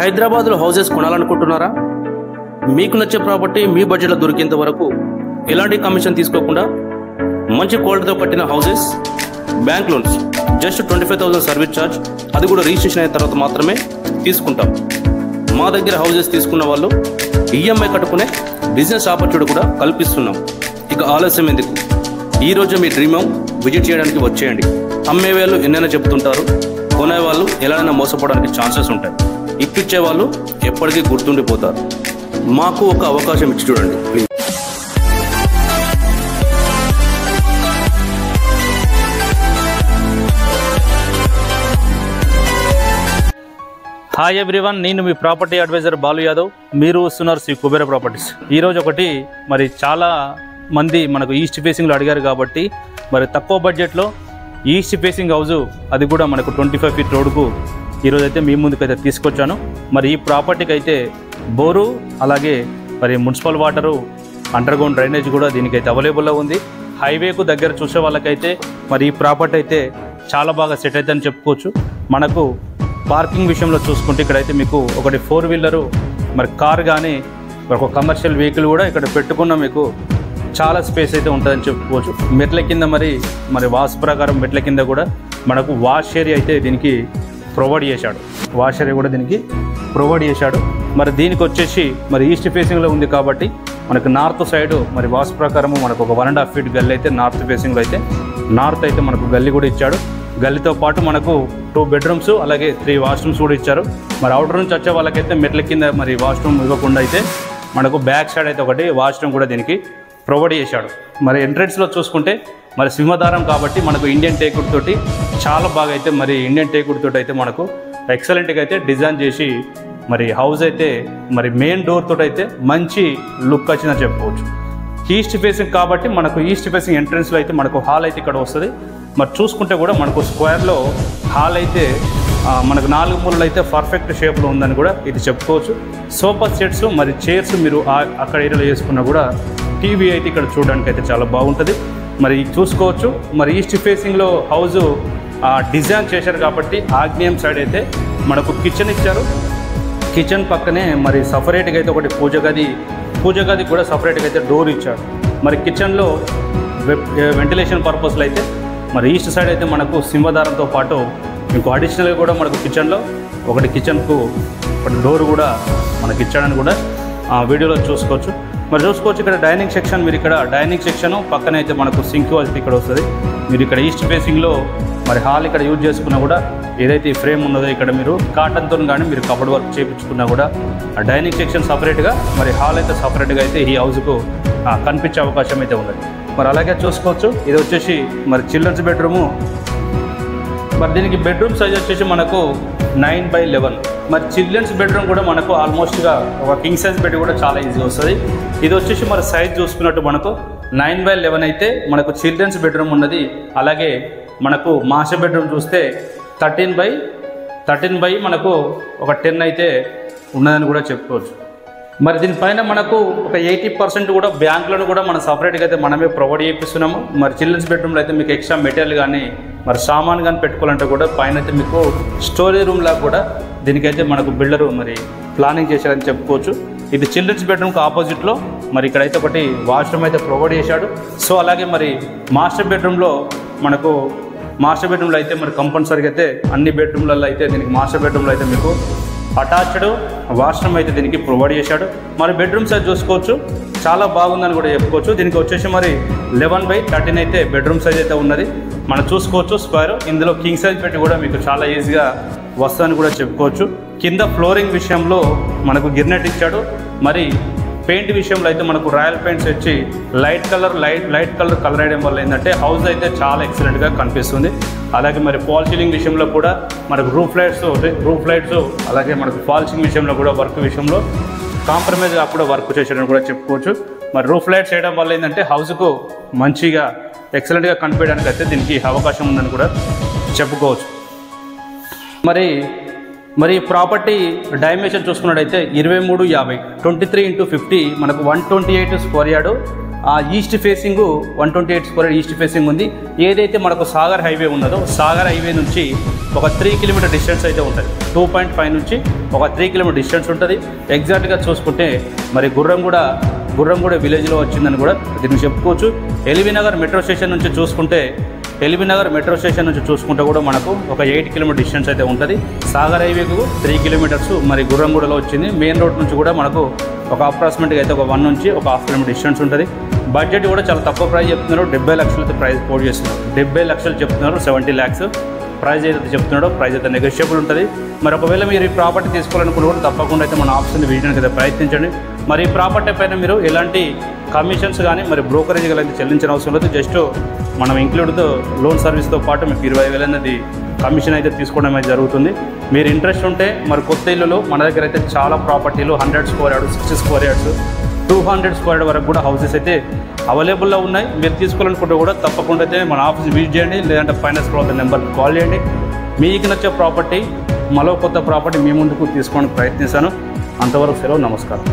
హైదరాబాద్లో హౌసెస్ కొనాలనుకుంటున్నారా? మీకు నచ్చే ప్రాపర్టీ మీ బడ్జెట్లో దొరికేంత వరకు ఎలాంటి కమిషన్ తీసుకోకుండా మంచి క్వాలిటీతో కట్టిన houses, bank loans just 25,000 service charge, అది కూడా రిజిస్ట్రేషన్ అయిన తర్వాత మాత్రమే తీసుకుంటాం. మా దగ్గర హౌసెస్ తీసుకున్న వాళ్ళు ఈఎంఐ కట్టుకునే బిజినెస్ ఆపర్చునిటీ కూడా కల్పిస్తున్నాం. ఇక ఆలస్యం ఎందుకు, ఈరోజు మీ డ్రీమ్ హోమ్ విజిట్ చేయడానికి వచ్చేయండి. అమ్మే వాళ్ళు ఎన్నైనా చెప్తుంటారు, కొనే వాళ్ళు ఎలాగైనా మోసపోవడానికి ఛాన్సెస్ ఉంటాయి. ఇప్పించే వాళ్ళు ఎప్పటికీ గుర్తుండిపోతారు. మాకు ఒక అవకాశం ఇచ్చి చూడండి ప్లీజ్. హాయ్ ఎవ్రీవన్, నేను మీ ప్రాపర్టీ అడ్వైజర్ బాలు యాదవ్. మీరు వస్తున్నారు శ్రీ కుబేర ప్రాపర్టీస్. ఈరోజు ఒకటి మరి చాలా మంది మనకు ఈస్ట్ ఫేసింగ్లో అడిగారు కాబట్టి మరి తక్కువ బడ్జెట్లో ఈస్ట్ ఫేసింగ్ హౌజు, అది కూడా మనకు 25 ఫీట్ రోడ్కు ఈరోజు అయితే మీ ముందుకైతే తీసుకొచ్చాను. మరి ఈ ప్రాపర్టీకి అయితే బోరు, అలాగే మరి మున్సిపల్ వాటరు, అండర్గ్రౌండ్ డ్రైనేజ్ కూడా దీనికైతే అవైలబుల్లో ఉంది. హైవేకు దగ్గర చూసే వాళ్ళకైతే మరి ఈ ప్రాపర్టీ అయితే చాలా బాగా సెట్ అవుతుందని చెప్పుకోవచ్చు. మనకు పార్కింగ్ విషయంలో చూసుకుంటే ఇక్కడైతే మీకు ఒకటి 4 వీలరు, మరి కార్ కానీ ఒక కమర్షియల్ వెహికల్ కూడా ఇక్కడ పెట్టుకున్న మీకు చాలా స్పేస్ అయితే ఉంటుందని చెప్పుకోవచ్చు. మెట్ల కింద మరి వాస్తు ప్రకారం మెట్ల కింద కూడా మనకు వాష్ ఏరియా అయితే దీనికి ప్రొవైడ్ చేశాడు. వాష్ ఏరియా కూడా దీనికి ప్రొవైడ్ చేశాడు. మరి దీనికి వచ్చేసి మరి ఈస్ట్ ఫేసింగ్లో ఉంది కాబట్టి మనకు నార్త్ సైడ్ మరి వాస్తు ప్రకారము మనకు ఒక 1.5 ఫీట్ గల్లీ అయితే నార్త్ ఫేసింగ్లో అయితే మనకు గల్లీ కూడా ఇచ్చాడు. గల్లీతో పాటు మనకు 2 బెడ్రూమ్స్ అలాగే 3 వాష్రూమ్స్ కూడా ఇచ్చారు. మరి అవుటర్ నుంచి వచ్చే వాళ్ళకైతే మెట్ల కింద మరి వాష్రూమ్ ఇవ్వకుండా అయితే మనకు బ్యాక్ సైడ్ అయితే ఒకటి వాష్రూమ్ కూడా దీనికి ప్రొవైడ్ చేశాడు. మరి ఎంట్రెన్స్లో చూసుకుంటే మరి సింహదారం కాబట్టి మనకు ఇండియన్ టేకుడ్ తోటి చాలా బాగా అయితే మరి ఇండియన్ టేకుడ్ తోటి అయితే మనకు ఎక్సలెంట్గా అయితే డిజైన్ చేసి మరి హౌస్ అయితే మరి మెయిన్ డోర్ తోటి అయితే మంచి లుక్ వచ్చిందని చెప్పుకోవచ్చు. ఈస్ట్ ఫేసింగ్ కాబట్టి మనకు ఈస్ట్ ఫేసింగ్ ఎంట్రెన్స్లో అయితే మనకు హాల్ అయితే ఇక్కడ వస్తుంది. మరి చూసుకుంటే కూడా మనకు స్క్వేర్లో హాల్ అయితే మనకు 4 మూలలు అయితే పర్ఫెక్ట్ షేప్లో ఉందని కూడా ఇది చెప్పుకోవచ్చు. సోఫా సెట్స్ మరి చైర్స్ మీరు అక్కడ ఏరియాలో వేసుకున్నా కూడా టీవీ అయితే ఇక్కడ చూడడానికి అయితే చాలా బాగుంటుంది. మరి చూసుకోవచ్చు. మరి ఈస్ట్ ఫేసింగ్లో హౌజు డిజైన్ చేశారు కాబట్టి ఆగ్నేయం సైడ్ అయితే మనకు కిచెన్ ఇచ్చారు. కిచెన్ పక్కనే మరి సపరేట్గా అయితే ఒకటి పూజ గది కూడా సపరేట్గా అయితే డోర్ ఇచ్చాడు. మరి కిచెన్లో వెంటిలేషన్ పర్పస్లో అయితే మరి ఈస్ట్ సైడ్ అయితే మనకు సింహదారంతో పాటు మీకు అడిషనల్గా కూడా మనకు కిచెన్కు ఒకటి డోర్ కూడా మనకి ఇచ్చాడని కూడా వీడియోలో చూసుకోవచ్చు. ఇక్కడ డైనింగ్ సెక్షన్, మీరు ఇక్కడ డైనింగ్ సెక్షన్ పక్కన అయితే మనకు సింక్ అయితే ఇక్కడ వస్తుంది. మీరు ఇక్కడ ఈస్ట్ ఫేసింగ్లో మరి హాల్ ఇక్కడ యూజ్ చేసుకున్నా కూడా ఏదైతే ఈ ఫ్రేమ్ ఉన్నదో ఇక్కడ మీరు కాటన్తో కానీ మీరు కబోర్డ్ వర్క్ చేయించుకున్నా కూడా ఆ డైనింగ్ సెక్షన్ సపరేట్గా మరి హాల్ అయితే సపరేట్గా అయితే ఈ హౌస్కు కనిపించే అవకాశం అయితే ఉంది. మరి అలాగే చూసుకోవచ్చు. ఇది వచ్చేసి మరి చిల్డ్రన్స్ బెడ్రూము. మరి దీనికి బెడ్రూమ్ సైజ్ వచ్చేసి మనకు 9/11. మరి చిల్డ్రన్స్ బెడ్రూమ్ కూడా మనకు ఆల్మోస్ట్గా ఒక కింగ్ సైజ్ బెడ్ కూడా చాలా ఈజీగా వస్తుంది. ఇది వచ్చేసి మరి సైజ్ చూసుకున్నట్టు మనకు 9/11 అయితే మనకు చిల్డ్రన్స్ బెడ్రూమ్ ఉన్నది. అలాగే మనకు మాస్టర్ బెడ్రూమ్ చూస్తే 13/13 మనకు ఒక 10 అయితే ఉన్నదని కూడా చెప్పుకోవచ్చు. మరి దీనిపైన మనకు ఒక 80% కూడా బ్యాంకులను కూడా మనం సపరేట్గా అయితే మనమే ప్రొవైడ్ చేపిస్తున్నాము. మరి చిల్డ్రన్స్ బెడ్రూమ్లో అయితే మీకు ఎక్స్ట్రా మెటీరియల్ కానీ మరి సామాన్ కానీ పెట్టుకోవాలంటే కూడా పైన అయితే మీకు స్టోరేజ్ రూమ్ లాగా కూడా దీనికైతే మనకు బిల్డరు మరి ప్లానింగ్ చేశారని చెప్పుకోవచ్చు. ఇది చిల్డ్రన్స్ బెడ్రూమ్కి ఆపోజిట్లో మరి ఇక్కడైతే ఒకటి వాష్రూమ్ అయితే ప్రొవైడ్ చేశాడు. సో అలాగే మరి మాస్టర్ బెడ్రూమ్లో అయితే మరి కంపల్సరీగా అయితే అన్ని బెడ్రూమ్లలో అయితే దీనికి మాస్టర్ బెడ్రూమ్లో అయితే మీకు అటాచ్డ్ వాష్రూమ్ అయితే దీనికి ప్రొవైడ్ చేశాడు. మరి బెడ్రూమ్ సైజ్ చూసుకోవచ్చు, చాలా బాగుందని కూడా చెప్పుకోవచ్చు. దీనికి వచ్చేసి మరి 11/13 అయితే బెడ్రూమ్ సైజ్ అయితే ఉన్నది. మనం చూసుకోవచ్చు స్క్వేర్. ఇందులో కింగ్ సైజ్ పెట్టి కూడా మీకు చాలా ఈజీగా వస్తుందని కూడా చెప్పుకోవచ్చు. కింద ఫ్లోరింగ్ విషయంలో మనకు గిర్నెట్ ఇచ్చాడు. మరి పెయింట్ విషయంలో అయితే మనకు రాయల్ పెయింట్స్ వచ్చి లైట్ కలర్ వేయడం వల్ల ఏంటంటే హౌస్ అయితే చాలా ఎక్సలెంట్గా కనిపిస్తుంది. అలాగే మరి ఫాల్ సీలింగ్ విషయంలో కూడా మనకు రూఫ్ లైట్స్ అలాగే మనకు ఫాల్ సీలింగ్ విషయంలో కూడా వర్క్ విషయంలో కాంప్రమైజ్ కూడా వర్క్ చేసేయడం కూడా చెప్పుకోవచ్చు. మరి రూఫ్ లైట్స్ చేయడం వల్ల ఏంటంటే హౌస్కు మంచిగా ఎక్సలెంట్గా కనిపించడానికి అయితే దీనికి అవకాశం ఉందని కూడా చెప్పుకోవచ్చు. మరి ప్రాపర్టీ డైమెన్షన్ చూసుకున్నట్టయితే 23/50 23 × 50 మనకు 128 స్క్వేర్ యార్డు. ఆ east facing 128 square east facing ఉంది. ఏదైతే మనకు సాగర్ హైవే ఉన్నదో సాగర్ హైవే నుంచి ఒక 3 కిలోమీటర్ డిస్టెన్స్ అయితే ఉంటుంది. 2.5 నుంచి ఒక 3 కిలోమీటర్ డిస్టెన్స్ ఉంటుంది. ఎగ్జాక్ట్గా చూసుకుంటే మరి గుర్రంగూడ విలేజ్లో వచ్చిందని కూడా దీన్ని చెప్పుకోవచ్చు. ఎల్బీనగర్ మెట్రో స్టేషన్ నుంచి చూసుకుంటే కూడా మనకు ఒక 8 కిలోమీటర్ డిస్టెన్స్ అయితే ఉంటుంది. సాగర్ హైవేకు 3 కిలోమీటర్స్ మరి గుర్రంగూడలో వచ్చింది. మెయిన్ రోడ్ నుంచి కూడా మనకు ఒక అప్రాక్సిమేట్గా అయితే ఒక 1 నుంచి ఒక 1/2 కిలోమీటర్ డిస్టెన్స్ ఉంటుంది. బడ్జెట్ కూడా చాలా తక్కువ ప్రైస్ చెప్తున్నారు. 70 లక్షలతో ప్రైస్ కోట్ చేస్తున్నారు. 70 లక్షలు చెప్తున్నారు. 70 lakhs ప్రైస్ అయితే చెప్తున్నాడో ప్రైస్ అయితే నెగోషియబుల్ ఉంటుంది. మరి ఒకవేళ మీరు ఈ ప్రాపర్టీ తీసుకోవాలనుకున్న కూడా తప్పకుండా అయితే మన ఆప్షన్ విజయానికి అయితే ప్రయత్నించండి. మరి ఈ ప్రాపర్టీ పైన మీరు ఎలాంటి కమిషన్స్ కానీ మరి బ్రోకరేజ్ కానీ చెల్లించిన అవసరం లేదు. జస్ట్ మనం ఇంక్లూడ్తో లోన్ సర్వీస్తో పాటు మీకు 20,000 అనేది కమిషన్ అయితే తీసుకోవడం అయితే జరుగుతుంది. మీరు ఇంట్రెస్ట్ ఉంటే మరి కొత్త ఇల్లులో మన దగ్గర అయితే చాలా ప్రాపర్టీలు 100 square yards, 60 square yards, 200 square yard వరకు కూడా హౌసెస్ అయితే అవైలబుల్లో ఉన్నాయి. మీరు తీసుకోవాలనుకుంటే కూడా తప్పకుండా అయితే మన ఆఫీస్ విజిట్ చేయండి, లేదంటే ఫైనాన్స్ ప్రొవైడర్ నెంబర్కి కాల్ చేయండి. మీకు నచ్చే ప్రాపర్టీ మరో కొత్త ప్రాపర్టీ మీ ముందుకు తీసుకోవడానికి ప్రయత్నిస్తాను. అంతవరకు సెలవు, నమస్కారం.